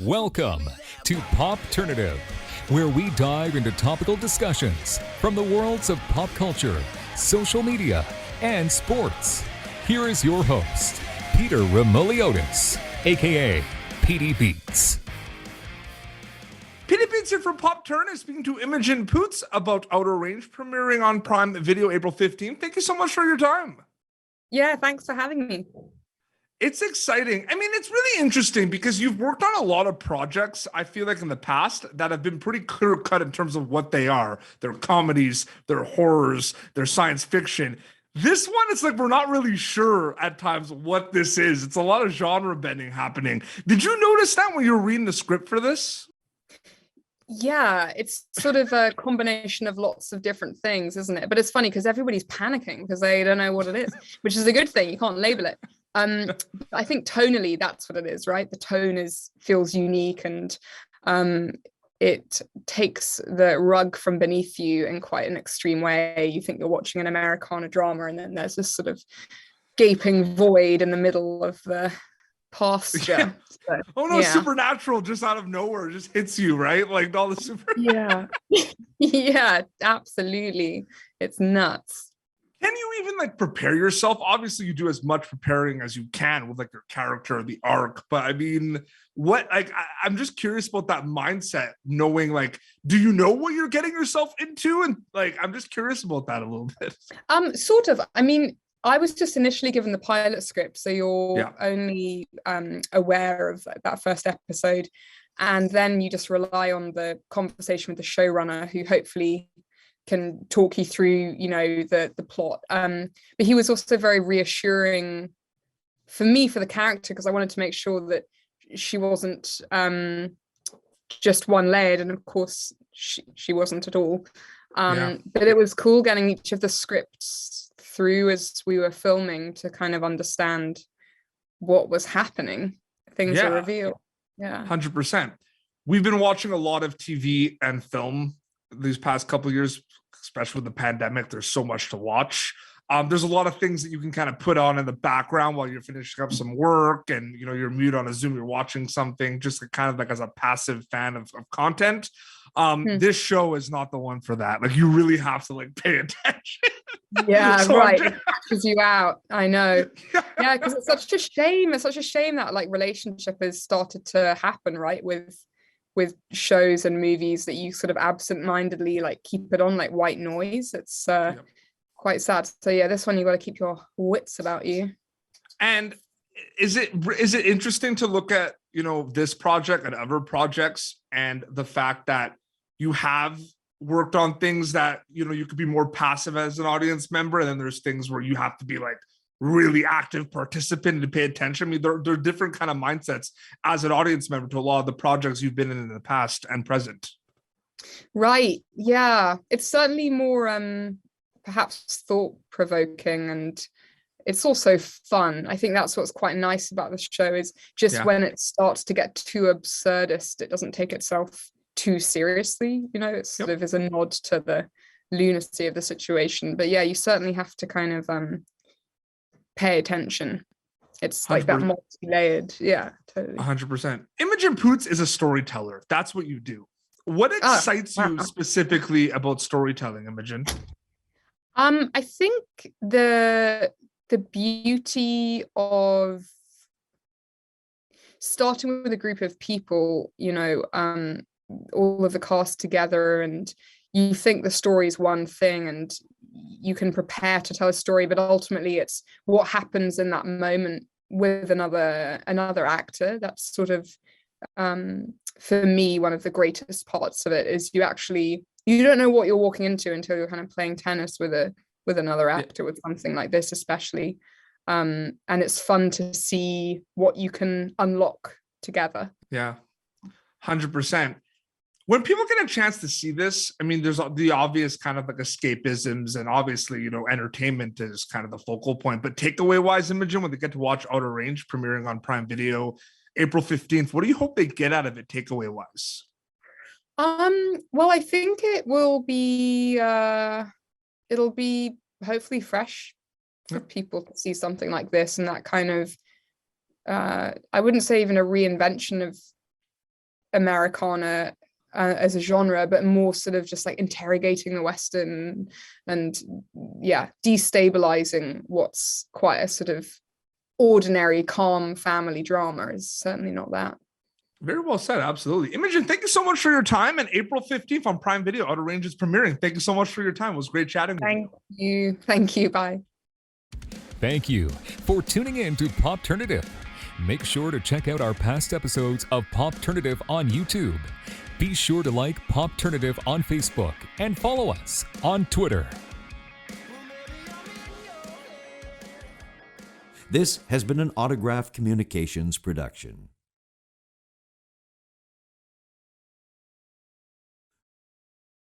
Welcome to Popternative, where we dive into topical discussions from the worlds of pop culture, social media, and sports. Here is your host, Peter Remoliotis, aka PD Beats. PD Beats here from Popternative, speaking to Imogen Poots about Outer Range, premiering on Prime Video April 15th. Thank you so much for your time. Yeah, thanks for having me. It's exciting. I mean, it's really interesting because you've worked on a lot of projects, I feel like, in the past that have been pretty clear cut in terms of what they are. They're comedies, they're horrors, they're science fiction. This one, it's like we're not really sure at times what this is. It's a lot of genre bending happening. Did you notice that when you were reading the script for this? Yeah, it's sort of a combination of lots of different things, isn't it? But it's funny because everybody's panicking because they don't know what it is, which is a good thing. You can't label it. I think tonally, that's what it is, right? The tone feels unique, and it takes the rug from beneath you in quite an extreme way. You think you're watching an Americana drama, and then there's this sort of gaping void in the middle of the pasture. So, oh no, Supernatural just out of nowhere just hits you, right? Like all the super. Yeah. Yeah, absolutely. It's nuts. Can you even like prepare yourself? Obviously, you do as much preparing as you can with like your character, the arc. But I mean, what like I'm just curious about that mindset, knowing like, do you know what you're getting yourself into? And like, I'm just curious about that a little bit. Sort of. I mean, I was just initially given the pilot script, so you're only aware of that first episode, and then you just rely on the conversation with the showrunner, who hopefully can talk you through, you know, the plot. But he was also very reassuring for me, for the character, because I wanted to make sure that she wasn't just one-layered, and of course she wasn't at all. But it was cool getting each of the scripts through as we were filming to kind of understand what was happening. Things are revealed. 100%. We've been watching a lot of TV and film these past couple of years, especially with the pandemic. There's so much to watch. There's a lot of things that you can kind of put on in the background while you're finishing up some work, and you know, you're mute on a Zoom, you're watching something, just kind of like as a passive fan of content. This show is not the one for that. Like, you really have to like pay attention. Yeah, so right. It catches you out. I know. Yeah, because it's such a shame. It's such a shame that like relationship has started to happen, right? With shows and movies that you sort of absent-mindedly like keep it on like white noise. It's quite sad. So yeah, this one you got to keep your wits about you. And is it interesting to look at, you know, this project and other projects, and the fact that you have worked on things that, you know, you could be more passive as an audience member, and then there's things where you have to be like really active participant to pay attention. I mean, there are different kind of mindsets as an audience member to a lot of the projects you've been in the past and present. Right. Yeah. It's certainly more perhaps thought-provoking, and it's also fun. I think that's what's quite nice about the show, is just when it starts to get too absurdist, it doesn't take itself too seriously. You know, it sort of is a nod to the lunacy of the situation. But yeah, you certainly have to kind of pay attention. It's like 100%. That multi-layered. Yeah, totally. 100%. Imogen Poots is a storyteller. That's what you do. What excites you specifically about storytelling, Imogen? I think the beauty of starting with a group of people, you know, all of the cast together, and you think the story is one thing and you can prepare to tell a story, but ultimately it's what happens in that moment with another actor. That's sort of for me one of the greatest parts of it, is you don't know what you're walking into until you're kind of playing tennis with another actor with something like this, especially, and it's fun to see what you can unlock together. 100%. When people get a chance to see this, I mean, there's the obvious kind of like escapisms, and obviously, you know, entertainment is kind of the focal point. But takeaway wise, Imogen, when they get to watch Outer Range premiering on Prime Video April 15th, what do you hope they get out of it takeaway wise? Well, I think it will be it'll be hopefully fresh for people to see something like this, and that kind of I wouldn't say even a reinvention of Americana as a genre, but more sort of just like interrogating the Western and destabilizing what's quite a sort of ordinary, calm family drama is certainly not that. Very well said. Absolutely. Imogen, thank you so much for your time. And April 15th on Prime Video, Outer Range is premiering. Thank you so much for your time. It was great chatting with you. Thank you. Bye. Thank you for tuning in to Popternative. Make sure to check out our past episodes of Popternative on YouTube. Be sure to like Popternative on Facebook and follow us on Twitter. This has been an Autograph Communications production.